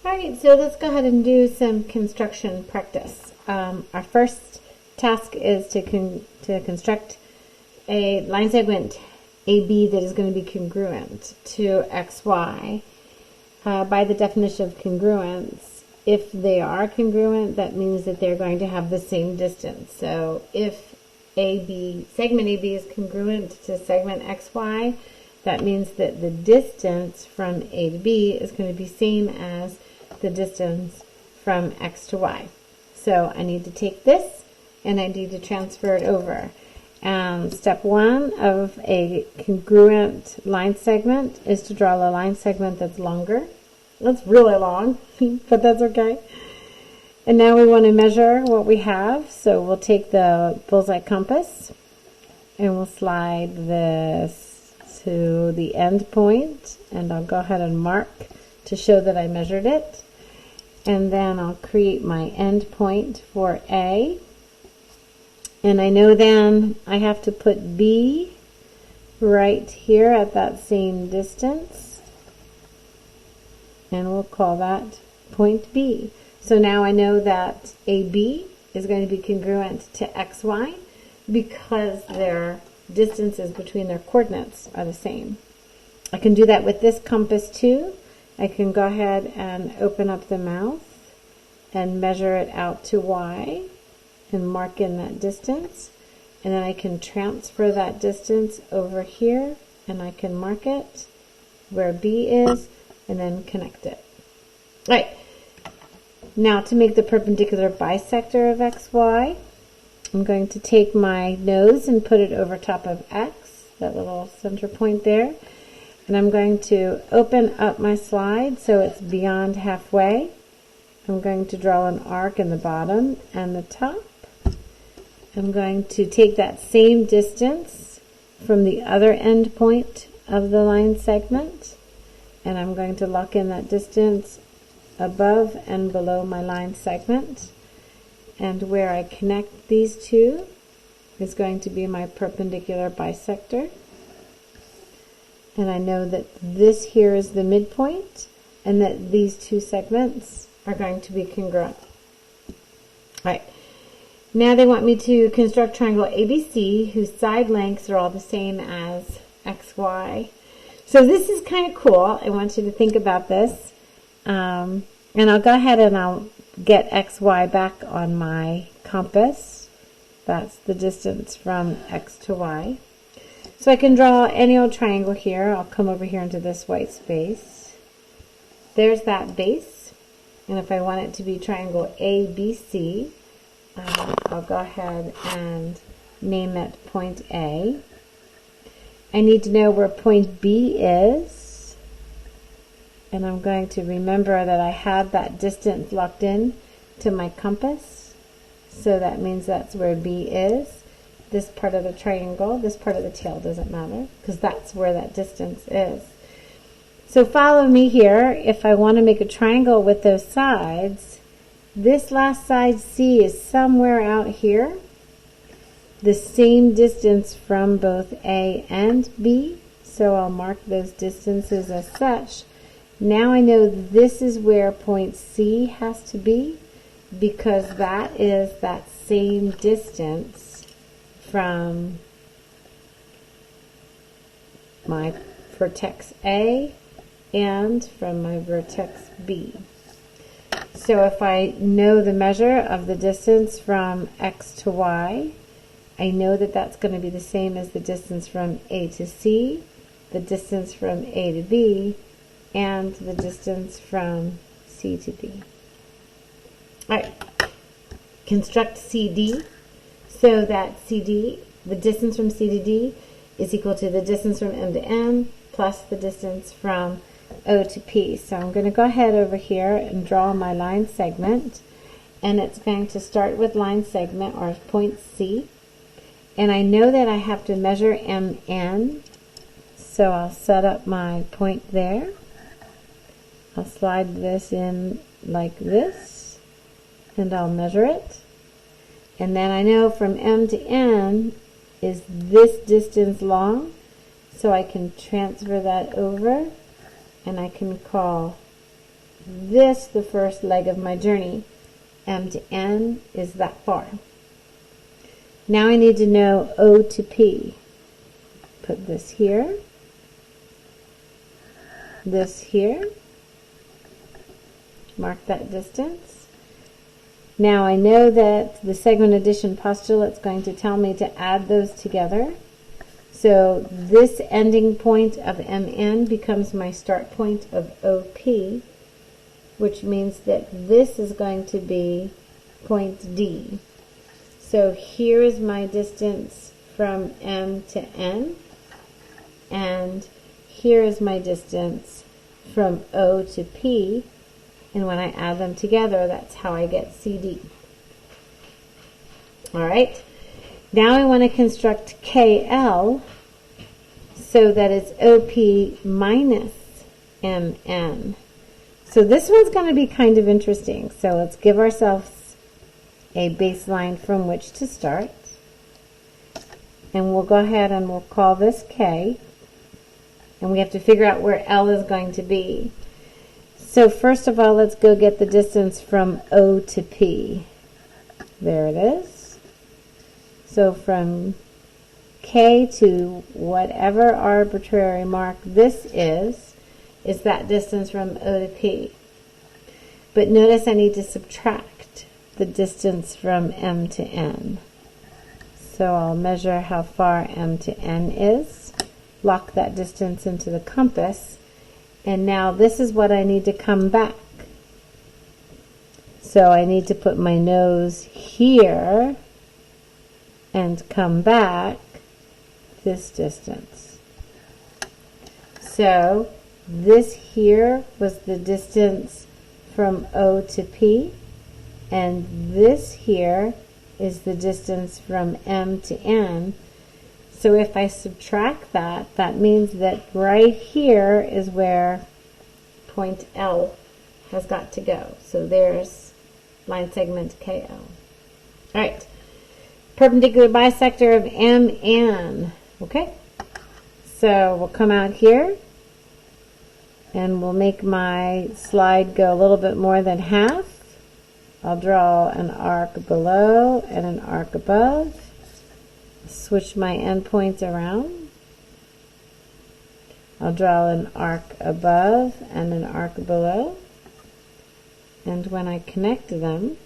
Alright, so let's go ahead and do some construction practice. Our first task is to construct a line segment AB that is going to be congruent to XY. By the definition of congruence, if they are congruent, that means that they're going to have the same distance. So if segment AB is congruent to segment XY, that means that the distance from A to B is going to be same as the distance from X to Y. So I need to take this and I need to transfer it over. And step one of a congruent line segment is to draw a line segment that's longer. That's really long, but that's okay. And now we want to measure what we have. So we'll take the bullseye compass and we'll slide this to the end point, and I'll go ahead and mark to show that I measured it. And then I'll create my end point for A. And I know then I have to put B right here at that same distance. And we'll call that point B. So now I know that AB is going to be congruent to XY because their distances between their coordinates are the same. I can do that with this compass too. I can go ahead and open up the mouth and measure it out to Y and mark in that distance. And then I can transfer that distance over here and I can mark it where B is and then connect it. All right. Now to make the perpendicular bisector of XY, I'm going to take my nose and put it over top of X, that little center point there. And I'm going to open up my slide so it's beyond halfway. I'm going to draw an arc in the bottom and the top. I'm going to take that same distance from the other end point of the line segment, and I'm going to lock in that distance above and below my line segment. And where I connect these two is going to be my perpendicular bisector. And I know that this here is the midpoint and that these two segments are going to be congruent. All right. Now they want me to construct triangle ABC whose side lengths are all the same as XY. So this is kind of cool. I want you to think about this. And I'll go ahead and I'll get XY back on my compass. That's the distance from X to Y. So I can draw any old triangle here. I'll come over here into this white space. There's that base. And if I want it to be triangle ABC, I'll go ahead and name it point A. I need to know where point B is. And I'm going to remember that I have that distance locked in to my compass. So that means that's where B is. This part of the triangle, this part of the tail doesn't matter because that's where that distance is. So follow me here. If I want to make a triangle with those sides, this last side C is somewhere out here. The same distance from both A and B. So I'll mark those distances as such. Now I know this is where point C has to be because that is that same distance from my vertex A and from my vertex B. So if I know the measure of the distance from X to Y, I know that that's going to be the same as the distance from A to C, the distance from A to B, and the distance from C to D. All right, construct CD so that CD, the distance from C to D, is equal to the distance from M to N plus the distance from O to P. So I'm going to go ahead over here and draw my line segment, and it's going to start with line segment or point C. And I know that I have to measure MN, so I'll set up my point there. I'll slide this in like this, and I'll measure it. And then I know from M to N is this distance long, so I can transfer that over, and I can call this the first leg of my journey. M to N is that far. Now I need to know O to P. Put this here, this here, mark that distance. Now I know that the segment addition postulate is going to tell me to add those together. So this ending point of MN becomes my start point of OP, which means that this is going to be point D. So here is my distance from M to N, and here is my distance from O to P, and when I add them together, that's how I get CD. All right, now I want to construct KL so that it's OP minus MN. So this one's going to be kind of interesting. So let's give ourselves a baseline from which to start. And we'll go ahead and we'll call this K. And we have to figure out where L is going to be. So first of all, let's go get the distance from O to P. There it is. So from K to whatever arbitrary mark this is that distance from O to P. But notice I need to subtract the distance from M to N. So I'll measure how far M to N is, lock that distance into the compass, and now this is what I need to come back. So I need to put my nose here and come back this distance. So this here was the distance from O to P, and this here is the distance from M to N. So if I subtract that, that means that right here is where point L has got to go. So there's line segment KL. All right, perpendicular bisector of MN. Okay, so we'll come out here and we'll make my slide go a little bit more than half. I'll draw an arc below and an arc above. Switch my endpoints around. I'll draw an arc above and an arc below. And when I connect them,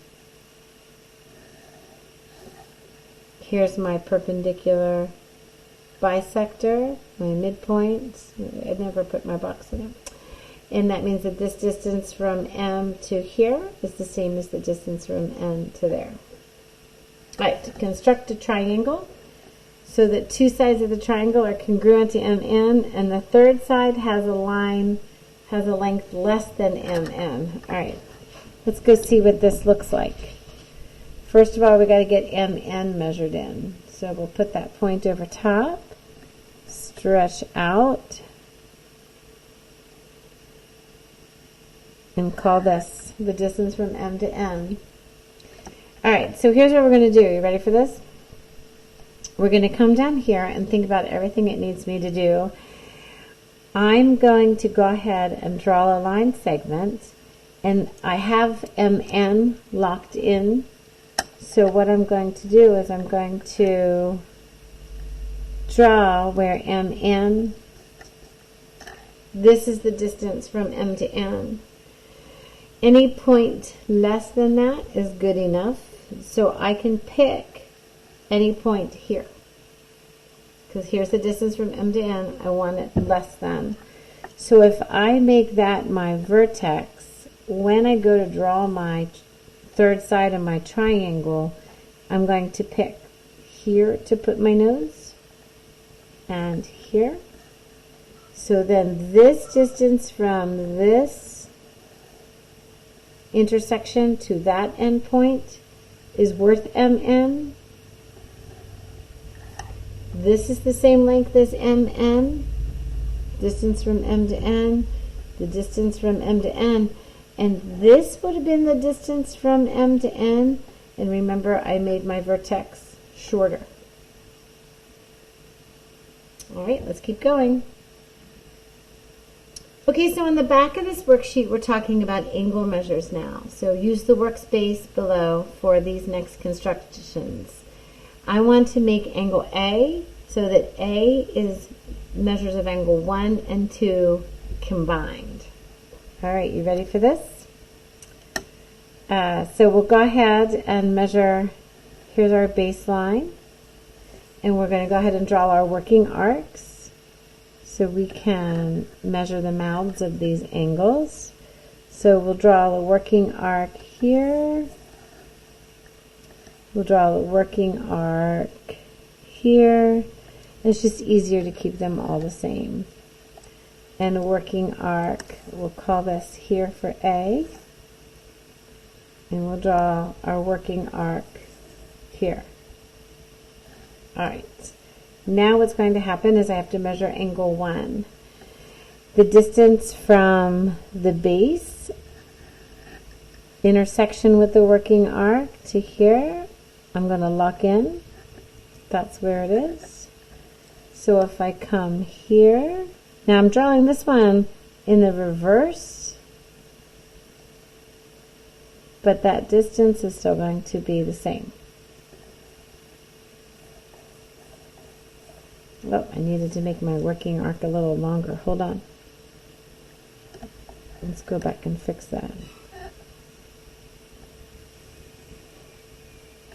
here's my perpendicular bisector, my midpoint. I never put my box in it. And that means that this distance from M to here is the same as the distance from N to there. All right, construct a triangle so that two sides of the triangle are congruent to MN, and the third side has a line, has a length less than MN. All right, let's go see what this looks like. First of all, we got to get MN measured in. So we'll put that point over top, stretch out, and call this the distance from M to N. All right, so here's what we're going to do. You ready for this? We're going to come down here and think about everything it needs me to do. I'm going to go ahead and draw a line segment, and I have MN locked in. So what I'm going to do is I'm going to draw where MN, this is the distance from M to N. Any point less than that is good enough. So I can pick any point here. Because here's the distance from M to N. I want it less than. So if I make that my vertex, when I go to draw my third side of my triangle, I'm going to pick here to put my nose and here. So then this distance from this intersection to that endpoint is worth MN. This is the same length as MN, distance from M to N, the distance from M to N, and this would have been the distance from M to N, and remember I made my vertex shorter. All right, let's keep going. Okay, so in the back of this worksheet, we're talking about angle measures now. So use the workspace below for these next constructions. I want to make angle A so that A is measures of angle 1 and 2 combined. All right, you ready for this? So we'll go ahead and measure. Here's our baseline. And we're going to go ahead and draw our working arcs. So we can measure the mouths of these angles. So we'll draw the working arc here. We'll draw the working arc here. It's just easier to keep them all the same. And a working arc, we'll call this here for A. And we'll draw our working arc here. All right. Now what's going to happen is I have to measure angle 1. The distance from the base intersection with the working arc to here, I'm going to lock in. That's where it is. So if I come here, now I'm drawing this one in the reverse, but that distance is still going to be the same. Oh, I needed to make my working arc a little longer. Hold on. Let's go back and fix that.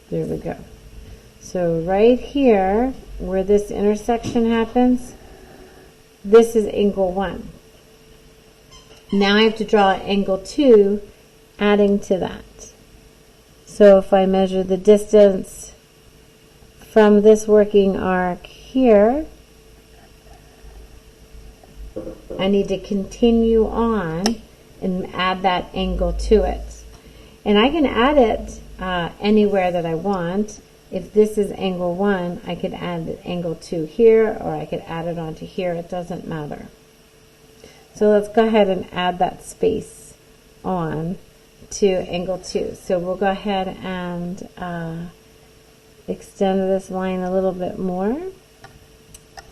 There we go. So right here, where this intersection happens, this is angle 1. Now I have to draw angle 2, adding to that. So if I measure the distance from this working arc here, I need to continue on and add that angle to it. And I can add it anywhere that I want. If this is angle 1, I could add angle 2 here, or I could add it onto here. It doesn't matter. So let's go ahead and add that space on to angle 2. So we'll go ahead and extend this line a little bit more.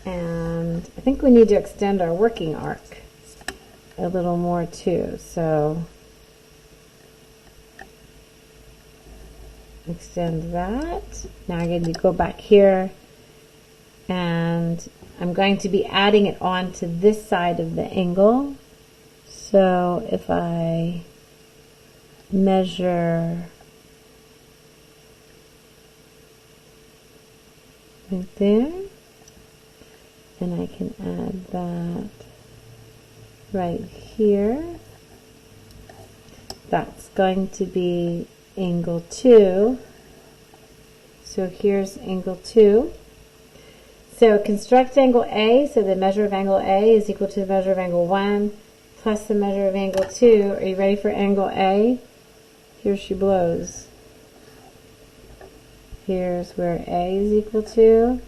And I think we need to extend our working arc a little more too. So extend that. Now I'm going to go back here, and I'm going to be adding it on to this side of the angle. So if I measure right there, and I can add that right here. That's going to be angle 2. So here's angle 2. So construct angle A, so the measure of angle A is equal to the measure of angle 1 plus the measure of angle 2. Are you ready for angle A? Here she blows. Here's where A is equal to.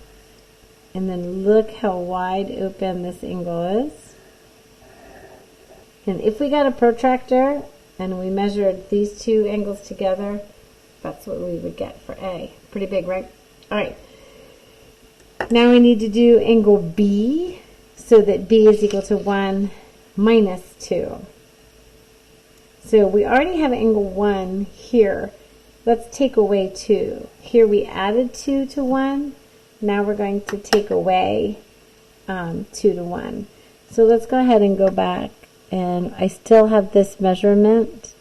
And then look how wide open this angle is. And if we got a protractor and we measured these two angles together, that's what we would get for A. Pretty big, right? All right. Now we need to do angle B, so that B is equal to 1 minus 2. So we already have angle 1 here. Let's take away 2. Here we added 2 to 1. Now we're going to take away 2 to 1. So let's go ahead and go back. And I still have this measurement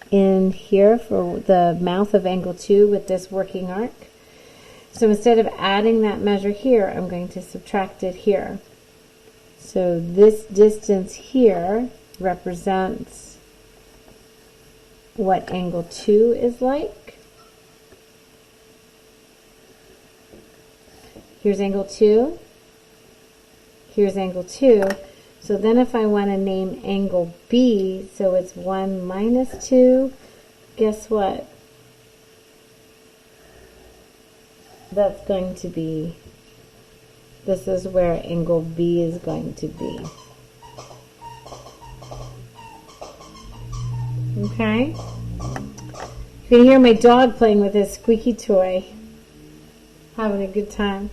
in here for the mouth of angle 2 with this working arc. So instead of adding that measure here, I'm going to subtract it here. So this distance here represents what angle 2 is like. Here's angle 2. Here's angle 2. So then if I want to name angle B, so it's 1 minus 2, guess what? That's going to be, this is where angle B is going to be. Okay? You can hear my dog playing with his squeaky toy. Having a good time.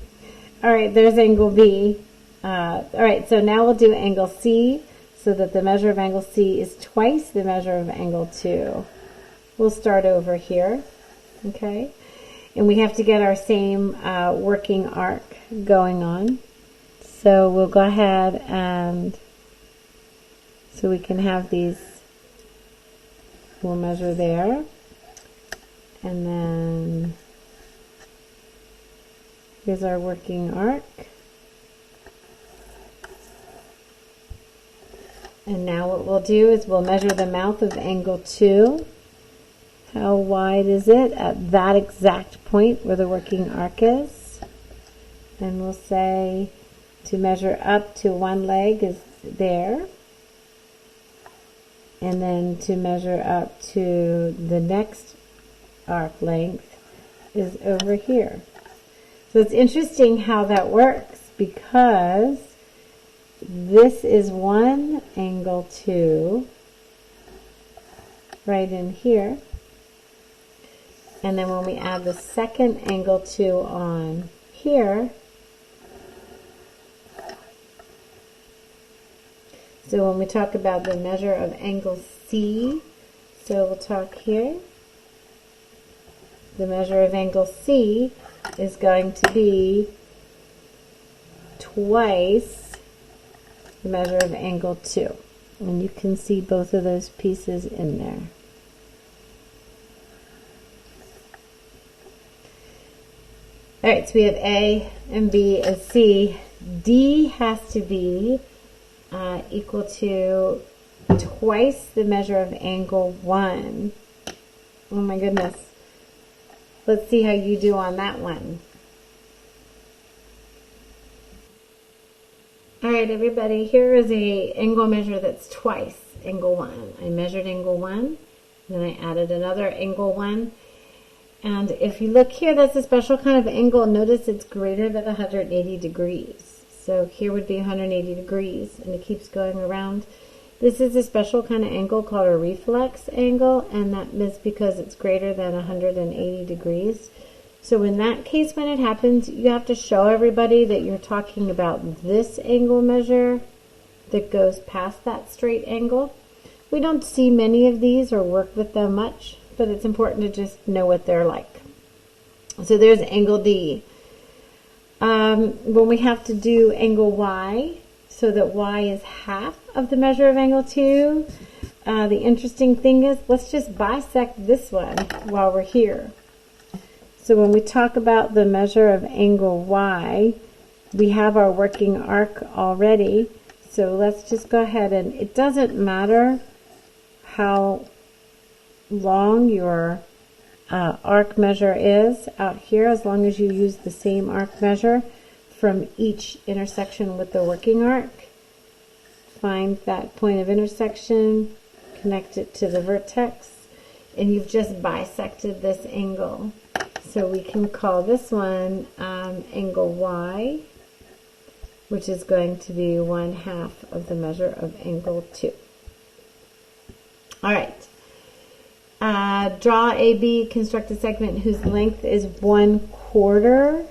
All right, there's angle B. All right, so now we'll do angle C. so that the measure of angle C is twice the measure of angle 2. We'll start over here, okay? And we have to get our same working arc going on. So we'll go ahead and, so we can have these, we'll measure there. And then here's our working arc. And now what we'll do is we'll measure the mouth of angle 2. How wide is it at that exact point where the working arc is? And we'll say to measure up to one leg is there. And then to measure up to the next arc length is over here. So it's interesting how that works, because this is one angle 2 right in here. And then when we add the second angle 2 on here, so when we talk about the measure of angle C, so we'll talk here, the measure of angle C is going to be twice the measure of angle 2. And you can see both of those pieces in there. Alright, so we have A and B and C. D has to be equal to twice the measure of angle 1. Oh my goodness. Let's see how you do on that one. Alright everybody, here is a angle measure that's twice angle 1. I measured angle 1, then I added another angle 1. And if you look here, that's a special kind of angle. Notice it's greater than 180 degrees. So here would be 180 degrees, and it keeps going around. This is a special kind of angle called a reflex angle, and that is because it's greater than 180 degrees. So in that case, when it happens, you have to show everybody that you're talking about this angle measure that goes past that straight angle. We don't see many of these or work with them much, but it's important to just know what they're like. So there's angle D. When we have to do angle Y, so that Y is half of the measure of angle 2, the interesting thing is, let's just bisect this one while we're here. So when we talk about the measure of angle Y, we have our working arc already. So let's just go ahead, and it doesn't matter how long your arc measure is out here, as long as you use the same arc measure from each intersection with the working arc. Find that point of intersection, connect it to the vertex, and you've just bisected this angle. So we can call this one angle Y, which is going to be 1/2 of the measure of angle 2. All right. Draw AB, construct a segment whose length is 1/4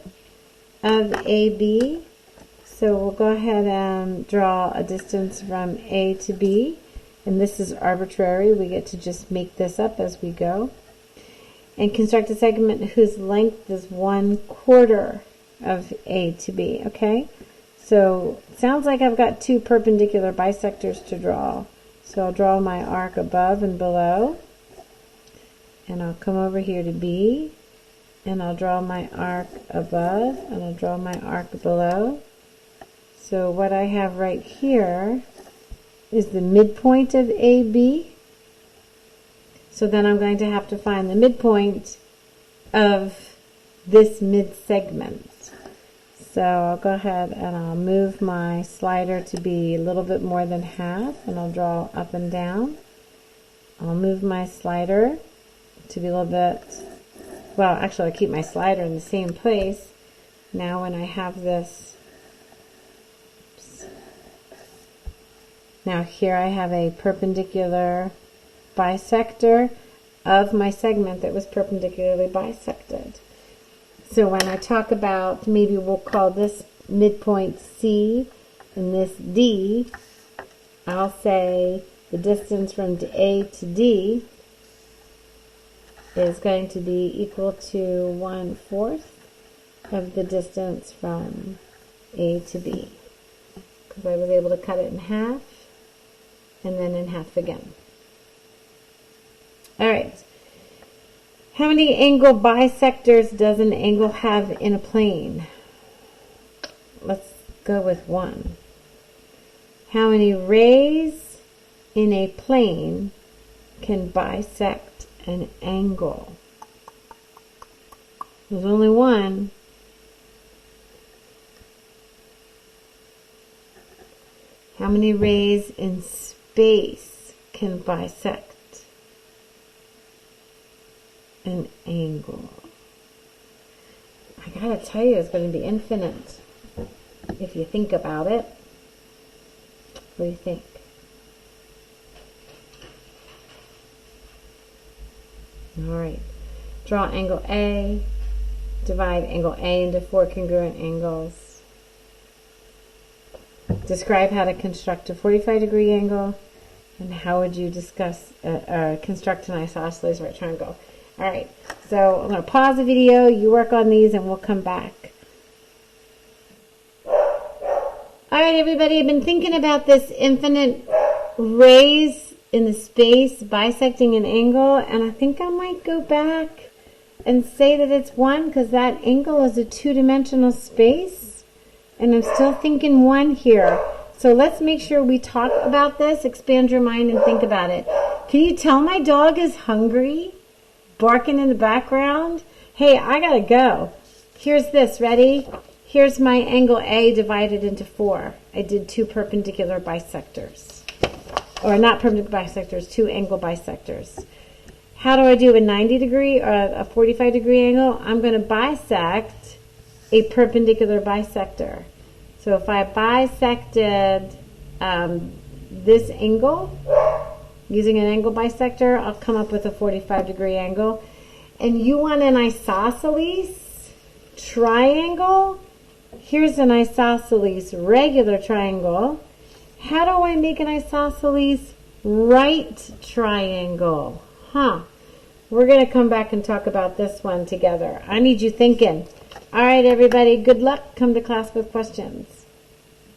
of AB. So we'll go ahead and draw a distance from A to B. And this is arbitrary. We get to just make this up as we go. And construct a segment whose length is 1/4 of A to B. Okay? So it sounds like I've got two perpendicular bisectors to draw. So I'll draw my arc above and below. And I'll come over here to B, and I'll draw my arc above, and I'll draw my arc below. So what I have right here is the midpoint of AB. So then I'm going to have to find the midpoint of this mid-segment. So I'll go ahead and I'll move my slider to be a little bit more than half, and I'll draw up and down. I'll move my slider to be a little bit, well, actually I keep my slider in the same place. Now when I have this, oops, now here I have a perpendicular bisector of my segment that was perpendicularly bisected. So when I talk about, maybe we'll call this midpoint C and this D, I'll say the distance from A to D is going to be equal to 1/4 of the distance from A to B, because I was able to cut it in half and then in half again. All right. How many angle bisectors does an angle have in a plane? Let's go with 1. How many rays in a plane can bisect an angle? There's only 1. How many rays in space can bisect an angle? I gotta tell you, it's going to be infinite if you think about it. What do you think? All right. Draw angle A. Divide angle A into 4 congruent angles. Describe how to construct a 45-degree angle. And how would you construct an isosceles right triangle? All right. So I'm going to pause the video. You work on these and we'll come back. All right, everybody, I've been thinking about this infinite rays in the space bisecting an angle, and I think I might go back and say that it's 1 because that angle is a 2-dimensional space, and I'm still thinking 1 here. So let's make sure we talk about this, expand your mind, and think about it. Can you tell my dog is hungry? Barking in the background? Hey, I gotta go. Here's this, ready? Here's my angle A divided into 4. I did 2 perpendicular bisectors. Or not perpendicular bisectors, 2 angle bisectors. How do I do a 90-degree or a 45-degree angle? I'm going to bisect a perpendicular bisector. So if I bisected this angle using an angle bisector, I'll come up with a 45-degree angle. And you want an isosceles triangle? Here's an isosceles regular triangle. How do I make an isosceles right triangle? We're going to come back and talk about this one together. I need you thinking. All right, everybody, good luck. Come to class with questions.